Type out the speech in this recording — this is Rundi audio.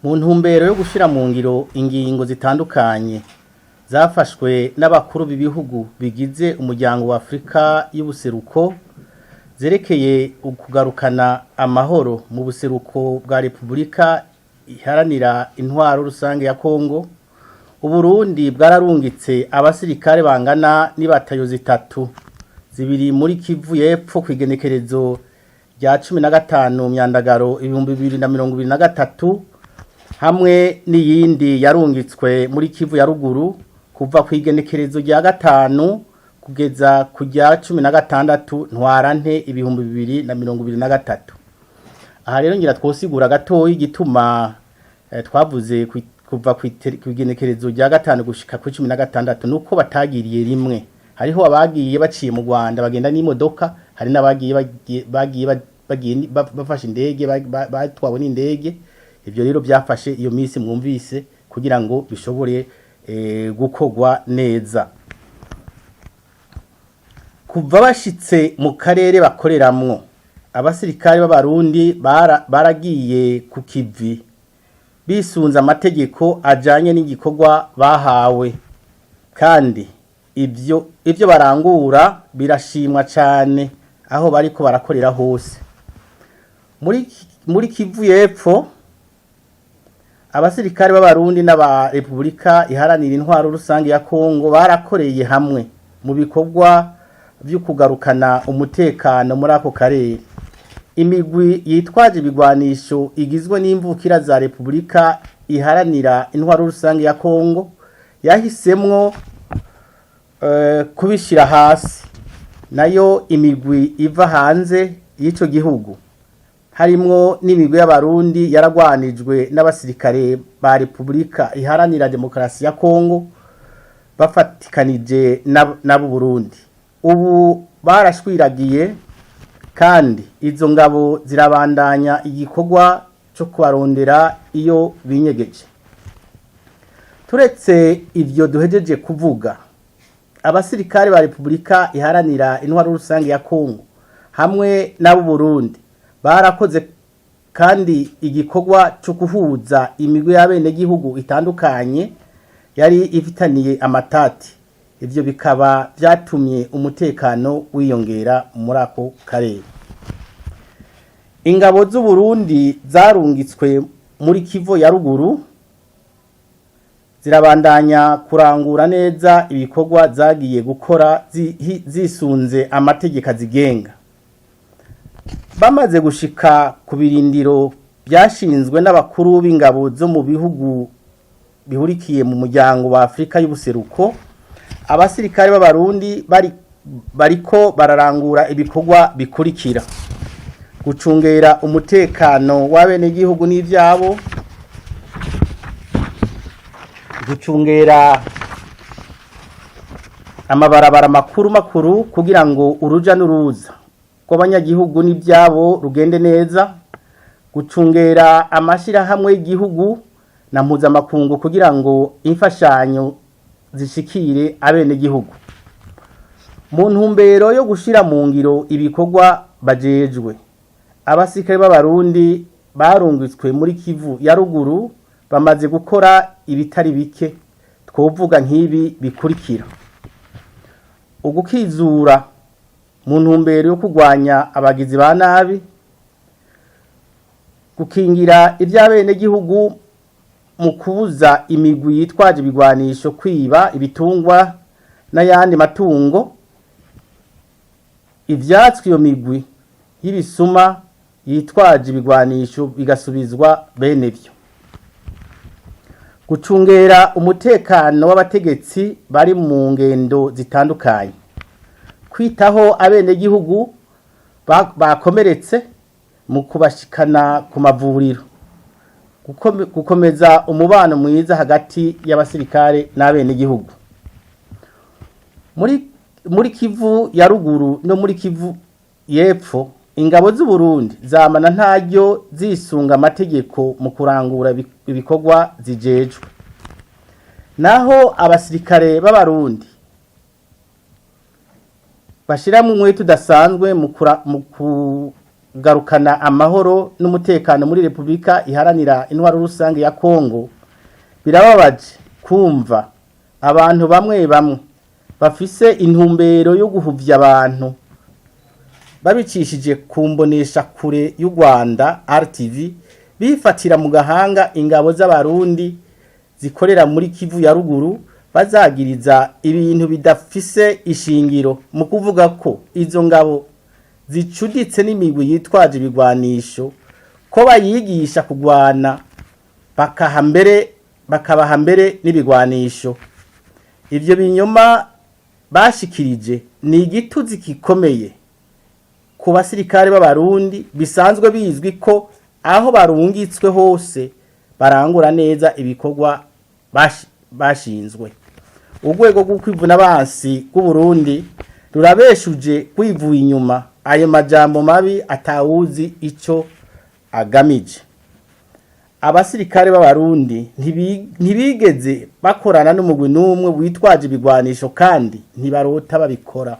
mu ntumbero yo gushira mu ngiro ingingo zitandukanye zafashwe n'abakuru b'ibihugu bigize umuryango wa Afrika y'ubuseruko zerekeye ukugarukana amahoro mu buseruko bwa Republika iharanira intwaro rusange ya Kongo. Uburundi bwararungitse abasirikare bangana n'ibatayo zitatu, zibiri muri Kivu y'Epfo kwigenekerezo rya 15 Myandagaro 2023 hamwe n'iyindi yarungitswe muri Kivu ya ruguru kuva kwigenekerezo rya 5 kugeza ku rya 16 Ntwarante 2023. Aha rero ngira twosigura gatoyi gituma twavuze kuva kwigenekerezo rya 5 gushika ku 16 nuko batagiriye rimwe. Hariho abagiye baciye mu Rwanda bagenda n'imodoka, hari n'abagiye bafashe indege batwawe n'indege. Ivyo rero byafashe iyo minsi mwumvise kugira ngo bishobore gukogwa neza. Kuva bashitse mu karere bakoreramwo, abasirikare b'abarundi baragiye ku kivi bisunza amategeko ajanye n'igikorwa bahawe, kandi ivyo barangura birashimwa cyane aho bariko barakorera hose. Muri Kivu y'Epfo abasirikare b'abarundi n'aba Republika iharanira intwaro rusange ya Kongo barakoreye hamwe mu bikorwa byo kugarukana umutekano muri ako karere. Imigwi yitwaje ibigwanisho igizwe n'imvukira za Republika iharanira intwaro rusange ya Kongo yahisemwo kubishira hasi. Nayo imigwi iva hanze y'ico gihugu harimwo n'imigwi y'abarundi yaragwanijwe n'abasirikare ba Republika iharanira demokarasi ya Kongo bafatikanije n'abo Burundi. Ubu barashwiragiye kandi izo ngabo zirabandanya igikorwa cyo kubarondera iyo binyegeje. Turetse ivyo duhejeje kuvuga, abasirikare ba Republika iharanira intwaro rusange ya Kongo hamwe n'abo Burundi barakoze kandi igikorwa cyo kuhuza imigwi y'abene gihugu itandukanye yari ifitaniye amatati. Ivyo bikaba byatumye umutekano wiyongera muri ako karere. Ingabo z'u Burundi zarungitswe muri Kivu ya ruguru zirabandanya kurangura neza ibikorwa zagiye gukora zisunze amategeko azigenga. Bamaze gushika ku birindiro byashinzwe n'abakuru b'ingabo zo mu bihugu bihurikiye mu muryango wa Afrika y'ubuseruko, abasirikare b'abarundi bariko bararangura ibikorwa bikurikira: gucungera umutekano w'abene gihugu n'ivyabo, gucungera amabarabara makuru kugira ngo uruja n'uruza kw'abanyagihugu n'ivyabo rugende neza, gucungera amashirahamwe y'igihugu na mpuzamakungu kugira ngo imfashanyo zishikire abene gihugu. Mu ntumbero yo gushira mu ngiro ibikorwa bajejwe, abasirikare b'abarundi barungitswe muri Kivu ya ruguru bamaze gukora ibitari bike. Twovuga nk'ibi bikurikira: ugukizura mu ntumbero yo kugwanya abagizi ba nabi, gukingira iby'abene gihugu mu kubuza imigwi yitwaje ibigwanisho kwiba ibitungwa n'ayandi matungo, ivyatswe iyo migwi y'ibisuma yitwaje ibigwanisho bigasubizwa bene byo, gucungera umutekano w'abategetsi bari mu ngendo zitandukanye, kwitaho abene gihugu bakomeretse mu kubashikana ku mavuriro, gukomeza umubano mwiza hagati y'abasirikare n'abene gihugu. Muri Kivu ya ruguru no muri Kivu y'Epfo, ingabo z'u Burundi zamana ntaryo zisunga amategeko mu kurangura ibikorwa zijejwe. Naho abasirikare b'abarundi bashira mu mwe tudasanzwe mu kugarukana amahoro n'umutekano muri Repubulika iharanira intwaro rusange ya Kongo, birababaje kumva abantu bamwe bamwe bafise intumbero yo guhuvya abantu babicishije kumbonesha kure y'u Rwanda RTV bifatira mu gahanga ingabo z'abarundi zikorera muri Kivu ya ruguru, bazagiriza ibintu bidafise ishingiro mu kuvuga ko izo ngabo zicuditse n'imigwi yitwaje ibigwanisho, ko bayigisha kugwana bakabaha mbere n'ibigwanisho. Ivyo binyoma bashikirije ni igituzi gikomeye ku basirikare b'abarundi, bisanzwe bizwi ko aho barungitswe hose barangura neza ibikorwa bashinzwe. Urwego rwo kwivuna abansi rw'u Burundi rurabeshuje kwivuye inyuma ayo majambo mabi atawuzi ico agamije. Abasirikare b'abarundi ntibigeze bakorana n'umugwi n'umwe witwaje ibigwanisho kandi ntibarota babikora.